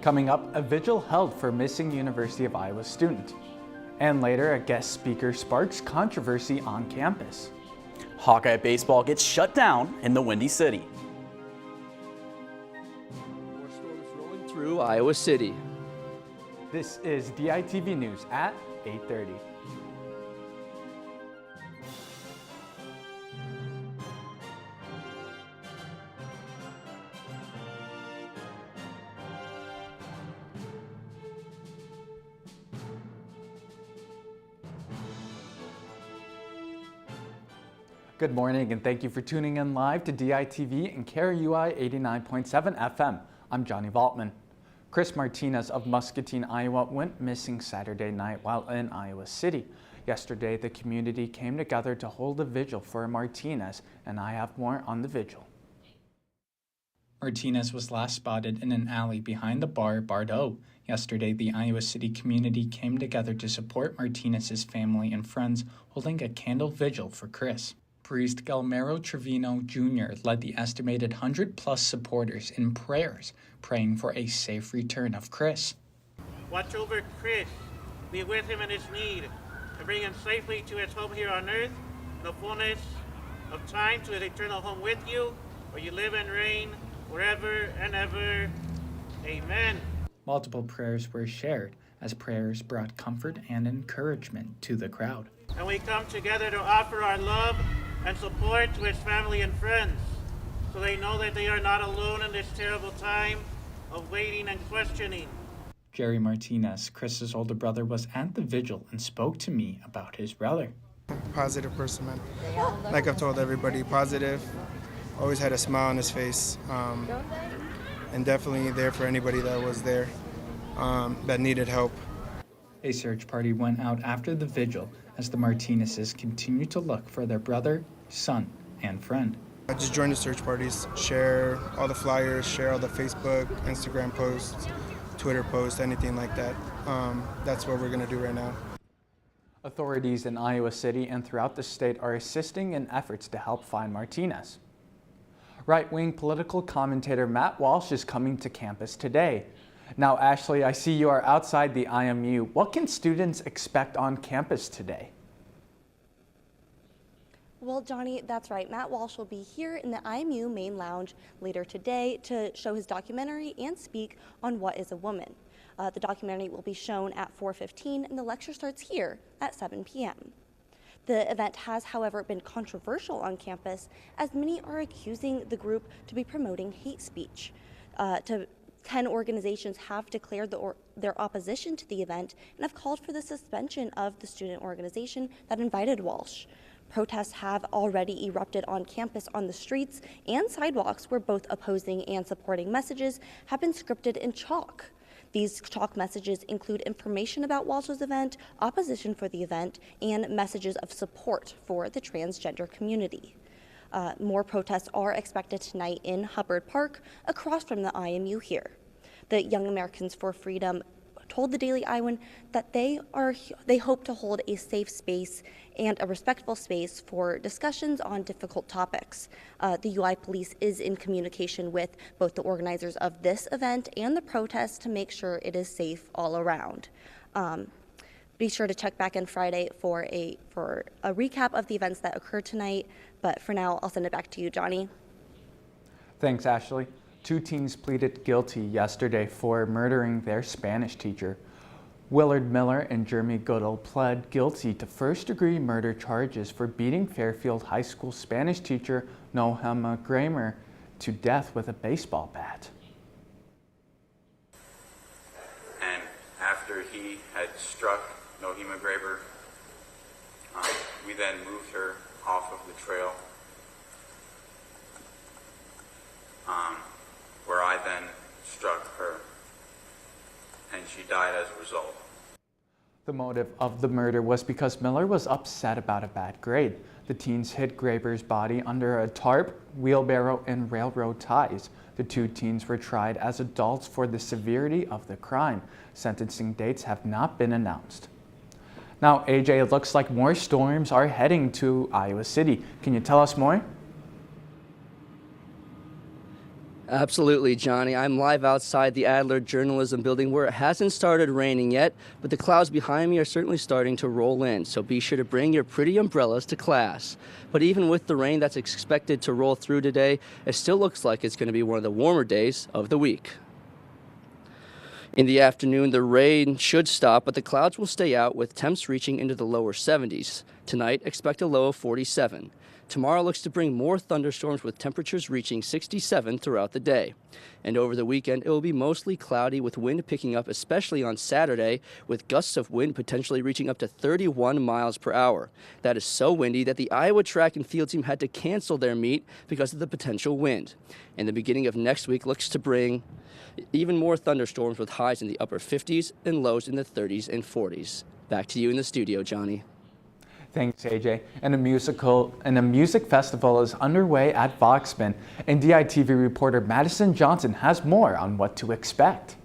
Coming up, a vigil held for missing University of Iowa student. And later, a guest speaker sparks controversy on campus. Hawkeye baseball gets shut down in the Windy City. More storms rolling through Iowa City. This is DITV News at 8:30. Good morning and thank you for tuning in live to DITV and KRUI 89.7 FM. I'm Johnny Valtman. Chris Martinez of Muscatine, Iowa went missing Saturday night while in Iowa City. Yesterday, the community came together to hold a vigil for Martinez, and I have more on the vigil. Martinez was last spotted in an alley behind the bar Bardot. Yesterday, the Iowa City community came together to support Martinez's family and friends, holding a candle vigil for Chris. Priest Galmero Trevino Jr. led the estimated 100-plus supporters in prayers, praying for a safe return of Chris. Watch over Chris, be with him in his need, and bring him safely to his home here on earth, in the fullness of time to his eternal home with you, where you live and reign forever and ever. Amen. Multiple prayers were shared as prayers brought comfort and encouragement to the crowd. And we come together to offer our love and support to his family and friends, so they know that they are not alone in this terrible time of waiting and questioning. Jerry Martinez, Chris's older brother, was at the vigil and spoke to me about his brother. Positive person, man. Like I've told everybody, positive, always had a smile on his face, and definitely there for anybody that was there that needed help. A search party went out after the vigil as the Martinezes continued to look for their brother, son, and friend. I just joined the search parties, share all the flyers, share all the Facebook, Instagram posts, Twitter posts, anything like that. That's what we're going to do right now. Authorities in Iowa City and throughout the state are assisting in efforts to help find Martinez. Right-wing political commentator Matt Walsh is coming to campus today. Now, Ashley, I see you are outside the IMU. What can students expect on campus today? Well, Johnny, that's right. Matt Walsh will be here in the IMU main lounge later today to show his documentary and speak on What is a Woman. The documentary will be shown at 4:15 and the lecture starts here at 7 p.m. The event has, however, been controversial on campus as many are accusing the group to be promoting hate speech. 10 organizations have declared their opposition to the event and have called for the suspension of the student organization that invited Walsh. Protests have already erupted on campus on the streets and sidewalks where both opposing and supporting messages have been scripted in chalk. These chalk messages include information about Walsh's event, opposition for the event, and messages of support for the transgender community. More protests are expected tonight in Hubbard Park, across from the IMU here. The Young Americans for Freedom told the Daily Iowan that they hope to hold a safe space and a respectful space for discussions on difficult topics. The UI police is in communication with both the organizers of this event and the protest to make sure it is safe all around. Be sure to check back in Friday for a recap of the events that occurred tonight. But for now, I'll send it back to you, Johnny. Thanks, Ashley. 2 teens pleaded guilty yesterday for murdering their Spanish teacher. Willard Miller and Jeremy Goodall pled guilty to first-degree murder charges for beating Fairfield High School Spanish teacher Nohema Kramer to death with a baseball bat. And after he had struck Nohema Graber, we then moved her off of the trail, where I then struck her, and she died as a result. The motive of the murder was because Miller was upset about a bad grade. The teens hid Graber's body under a tarp, wheelbarrow, and railroad ties. The 2 teens were tried as adults for the severity of the crime. Sentencing dates have not been announced. Now, AJ, it looks like more storms are heading to Iowa City. Can you tell us more? Absolutely, Johnny. I'm live outside the Adler Journalism Building where it hasn't started raining yet, but the clouds behind me are certainly starting to roll in, so be sure to bring your pretty umbrellas to class. But even with the rain that's expected to roll through today, it still looks like it's going to be one of the warmer days of the week. In the afternoon, the rain should stop, but the clouds will stay out with temps reaching into the lower 70s. Tonight, expect a low of 47. Tomorrow looks to bring more thunderstorms with temperatures reaching 67 throughout the day. And over the weekend, it will be mostly cloudy with wind picking up, especially on Saturday, with gusts of wind potentially reaching up to 31 miles per hour. That is so windy that the Iowa track and field team had to cancel their meet because of the potential wind. And the beginning of next week looks to bring even more thunderstorms with highs in the upper 50s and lows in the 30s and 40s. Back to you in the studio, Johnny. Thanks, AJ. And a music festival is underway at Voxman, and DITV reporter Madison Johnson has more on what to expect.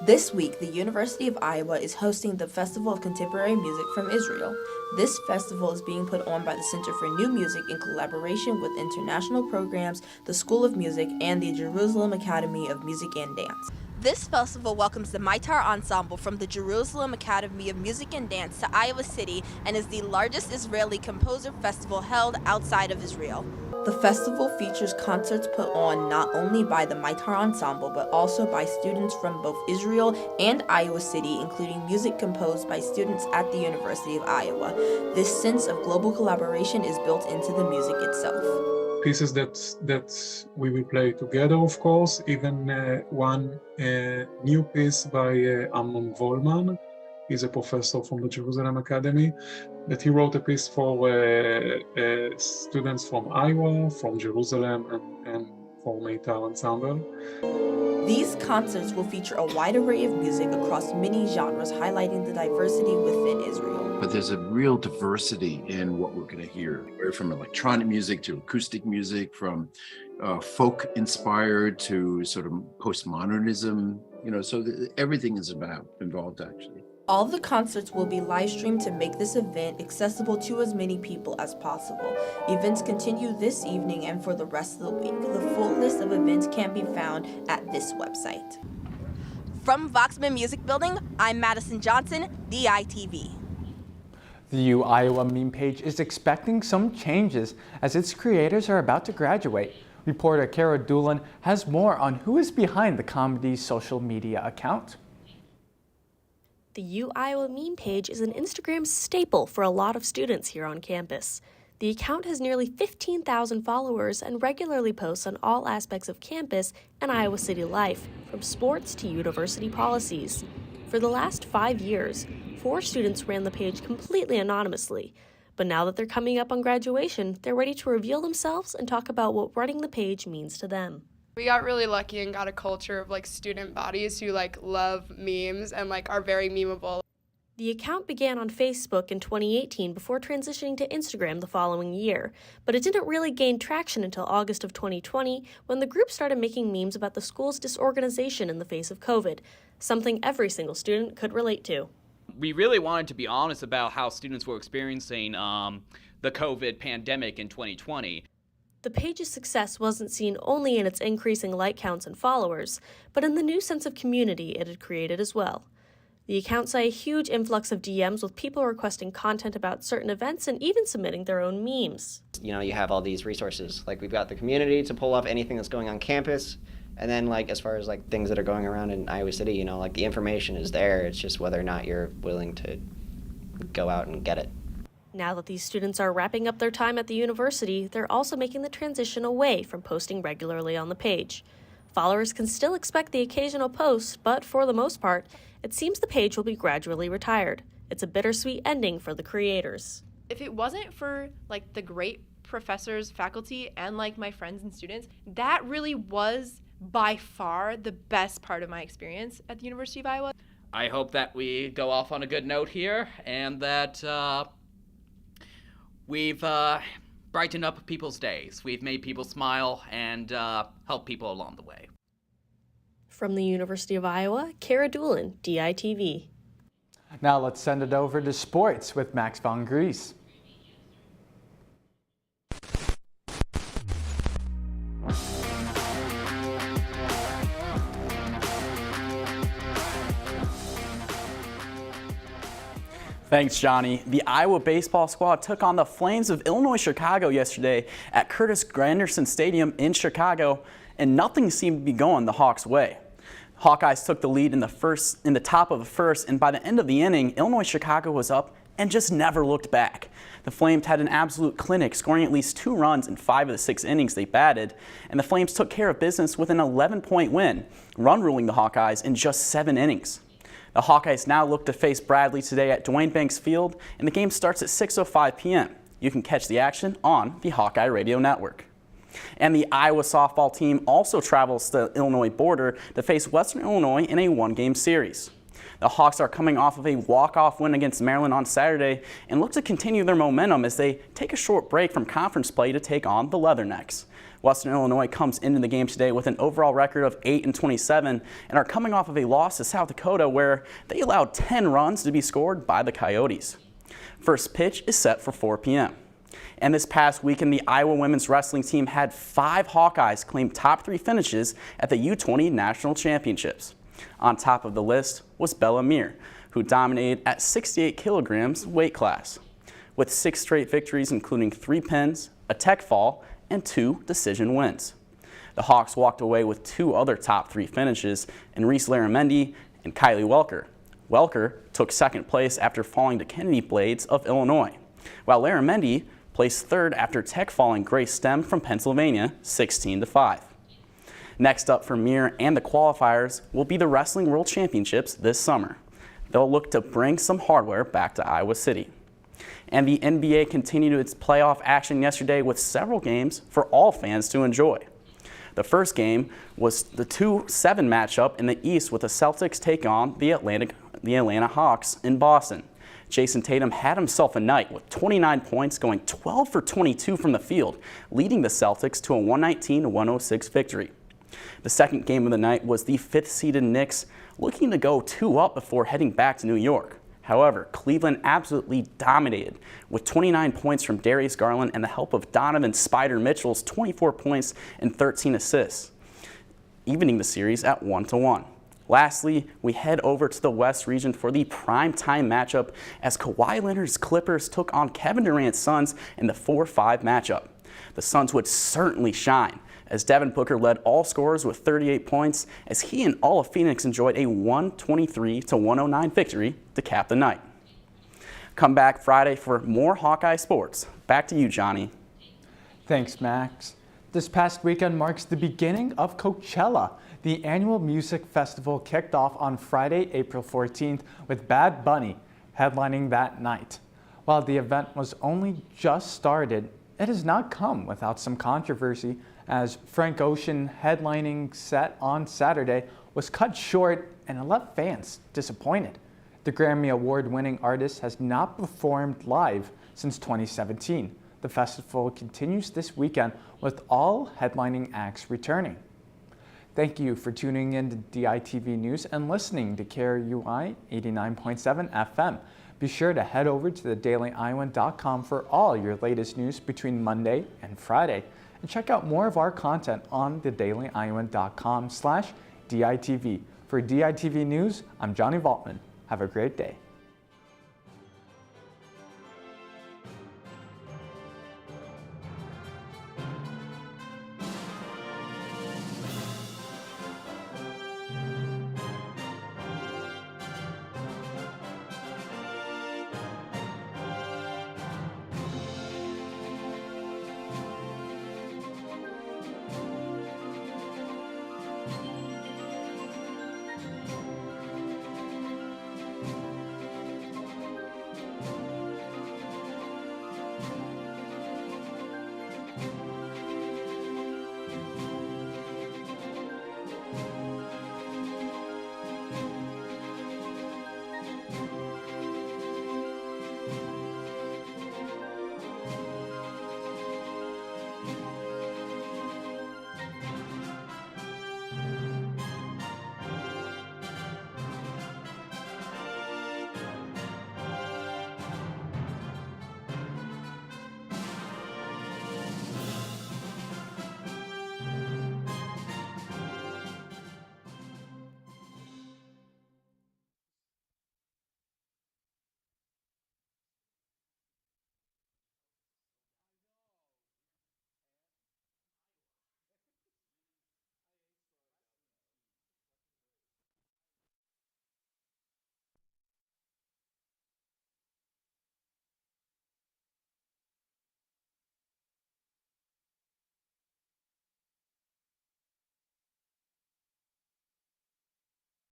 This week, the University of Iowa is hosting the Festival of Contemporary Music from Israel. This festival is being put on by the Center for New Music in collaboration with international programs, the School of Music, and the Jerusalem Academy of Music and Dance. This festival welcomes the Maitar Ensemble from the Jerusalem Academy of Music and Dance to Iowa City and is the largest Israeli composer festival held outside of Israel. The festival features concerts put on not only by the Maitar Ensemble, but also by students from both Israel and Iowa City, including music composed by students at the University of Iowa. This sense of global collaboration is built into the music itself. Pieces that we will play together, of course, even one new piece by Amnon Volman. He's a professor from the Jerusalem Academy, that he wrote a piece for students from Iowa, from Jerusalem, and for Maitar Ensemble. These concerts will feature a wide array of music across many genres, highlighting the diversity within Israel. But there's a real diversity in what we're going to hear, from electronic music to acoustic music, from folk-inspired to sort of postmodernism, so everything is involved, actually. All the concerts will be live streamed to make this event accessible to as many people as possible. Events continue this evening and for the rest of the week. The full list of events can be found at this website. From Voxman Music Building, I'm Madison Johnson, DITV. The UIL Meme page is expecting some changes as its creators are about to graduate. Reporter Kara Doolin has more on who is behind the comedy's social media account. The UIL Meme page is an Instagram staple for a lot of students here on campus. The account has nearly 15,000 followers and regularly posts on all aspects of campus and Iowa City life, from sports to university policies. For the last 5 years, 4 students ran the page completely anonymously. But now that they're coming up on graduation, they're ready to reveal themselves and talk about what running the page means to them. We got really lucky and got a culture of student bodies who love memes and are very memeable. The account began on Facebook in 2018 before transitioning to Instagram the following year, but it didn't really gain traction until August of 2020 when the group started making memes about the school's disorganization in the face of COVID, something every single student could relate to. We really wanted to be honest about how students were experiencing the COVID pandemic in 2020. The page's success wasn't seen only in its increasing like counts and followers, but in the new sense of community it had created as well. The account saw a huge influx of DMs with people requesting content about certain events and even submitting their own memes. You have all these resources. We've got the community to pull up anything that's going on campus, and then as far as things that are going around in Iowa City, the information is there. It's just whether or not you're willing to go out and get it. Now that these students are wrapping up their time at the university, they're also making the transition away from posting regularly on the page. Followers can still expect the occasional post, but for the most part, it seems the page will be gradually retired. It's a bittersweet ending for the creators. If it wasn't for the great professors, faculty, and my friends and students, that really was by far the best part of my experience at the University of Iowa. I hope that we go off on a good note here and that we've brightened up people's days. We've made people smile and helped people along the way. From the University of Iowa, Kara Doolin, DITV. Now let's send it over to sports with Max von Gries. Thanks, Johnny. The Iowa baseball squad took on the Flames of Illinois Chicago yesterday at Curtis Granderson Stadium in Chicago, and nothing seemed to be going the Hawks' way. Hawkeyes took the lead in the top of the first, and by the end of the inning, Illinois Chicago was up and just never looked back. The Flames had an absolute clinic, scoring at least 2 runs in 5 of the 6 innings they batted, and the Flames took care of business with an 11-point win, run-ruling the Hawkeyes in just 7 innings. The Hawkeyes now look to face Bradley today at Duane Banks Field, and the game starts at 6:05 p.m. You can catch the action on the Hawkeye Radio Network. And the Iowa softball team also travels to the Illinois border to face Western Illinois in a 1-game series. The Hawks are coming off of a walk-off win against Maryland on Saturday and look to continue their momentum as they take a short break from conference play to take on the Leathernecks. Western Illinois comes into the game today with an overall record of 8-27 and are coming off of a loss to South Dakota where they allowed 10 runs to be scored by the Coyotes. First pitch is set for 4 p.m. And this past weekend, the Iowa women's wrestling team had 5 Hawkeyes claim top 3 finishes at the U20 National Championships. On top of the list was Bella Meir, who dominated at 68 kilograms weight class, with 6 straight victories including 3 pins, a tech fall, and 2 decision wins. The Hawks walked away with 2 other top 3 finishes in Reese Laramendi and Kylie Welker. Welker took 2nd place after falling to Kennedy Blades of Illinois, while Laramendi placed 3rd after tech falling Grace Stem from Pennsylvania 16-5. Next up for Meir and the qualifiers will be the Wrestling World Championships this summer. They'll look to bring some hardware back to Iowa City. And the NBA continued its playoff action yesterday with several games for all fans to enjoy. The first game was the 2-7 matchup in the East with the Celtics take on the Atlanta Hawks in Boston. Jason Tatum had himself a night with 29 points, going 12 for 22 from the field, leading the Celtics to a 119-106 victory. The second game of the night was the 5th-seeded Knicks looking to go 2-up before heading back to New York. However, Cleveland absolutely dominated with 29 points from Darius Garland and the help of Donovan Spider Mitchell's 24 points and 13 assists, evening the series at 1-1. Lastly, we head over to the West region for the primetime matchup as Kawhi Leonard's Clippers took on Kevin Durant's Suns in the 4-5 matchup. The Suns would certainly shine as Devin Booker led all scorers with 38 points as he and all of Phoenix enjoyed a 123-109 victory to cap the night. Come back Friday for more Hawkeye sports. Back to you, Johnny. Thanks, Max. This past weekend marks the beginning of Coachella. The annual music festival kicked off on Friday, April 14th, with Bad Bunny headlining that night. While the event was only just started, it has not come without some controversy, as Frank Ocean headlining set on Saturday was cut short and it left fans disappointed. The Grammy Award-winning artist has not performed live since 2017. The festival continues this weekend with all headlining acts returning. Thank you for tuning in to DITV News and listening to KRUI 89.7 FM. Be sure to head over to thedailyiowan.com for all your latest news between Monday and Friday. And check out more of our content on thedailyiowan.com/DITV. For DITV News, I'm Johnny Valtman. Have a great day.